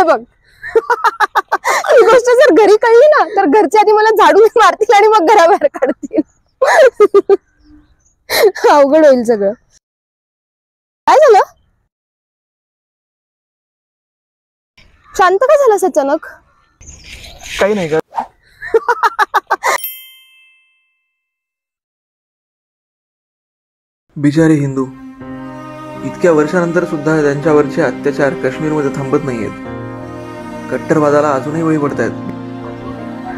हे बघ ही गोष्ट जर घरी कळली ना तर घरचे आधी मला झाडून मारतील आणि मग घराबाहेर काढतील. अवघड होईल सगळं. काय झालं? शांत का झालास अचानक? काही नाही का. बिचारे हिंदू इतक्या वर्षानंतर सुद्धा त्यांच्यावरचे अत्याचार काश्मीरमध्ये थांबत नाहीयेत. कट्टरवादाला अजूनही बळी पडतायत.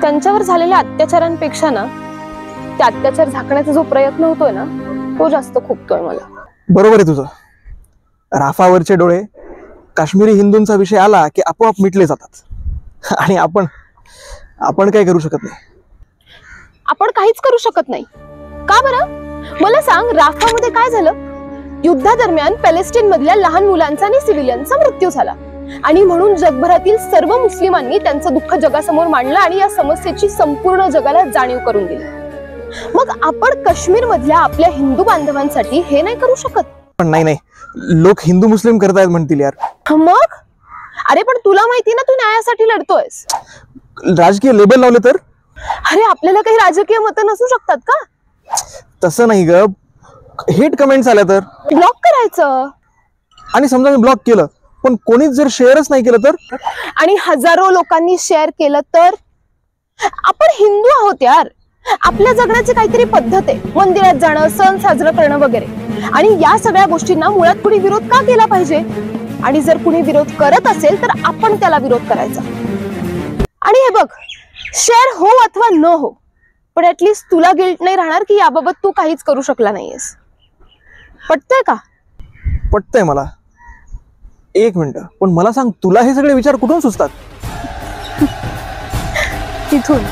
त्यांच्यावर झालेल्या अत्याचारांपेक्षा ना ते अत्याचार झाकण्याचा जो प्रयत्न होतोय ना तो जास्त खुपतोय मला. बरोबर आहे तुझं. राफावरचे डोळे काश्मीरी हिंदूंचा विषय आला की आपोआप मिटले जातात आणि आपण काय करू शकत नाही. आपण काहीच करू शकत नाही का बरं? मला सांग, राफामध्ये काय झालं? युद्धादरम्यान पॅलेस्टाईन मधल्या लहान मुलांचा आणि सिव्हिलियनचा मृत्यू झाला आणि म्हणून जगभरातील सर्व मुस्लिमांनी त्यांचं दुःख जगासमोर मांडलं आणि या समस्येची संपूर्ण जगाला जाणीव करून दिली. मग आपण काश्मीर मधल्या आपल्या हिंदू बांधवांसाठी हे नाही करू शकत? पण नाही, लोक हिंदू मुस्लिम करतायत म्हणतील यार. मग अरे पण तुला माहिती ना तू न्यायासाठी लढतोयस. राजकीय लेबल लावले तर? अरे आपल्याला काही राजकीय मतं नसू शकतात का? तसं नाही ग. हेट कमेंट्स आल्या तर ब्लॉक करायचं. आणि समजा मी ब्लॉक केलं पण कोणीच जर शेअरच नाही केलं तर? आणि हजारो लोकांनी शेअर केलं तर? आपण हिंदू आहोत यार. आपल्या जगण्याची काहीतरी पद्धत आहे. मंदिरात जाणं, सण साजरा करणं वगैरे. आणि या सगळ्या गोष्टींना मुळात कुणी विरोध का केला पाहिजे? आणि जर कुणी विरोध करत असेल तर आपण त्याला विरोध करायचा. आणि हे बघ, शेअर हो अथवा न हो पण ऍटलीस्ट तुला गिल्ट नाही राहणार की याबाबत तू काहीच करू शकला नाहीयेस. पटतंय का? पटतंय मला. एक मिनिट, पण मला सांग, तुला हे सगळे विचार कुठून सुचतात? तिथून.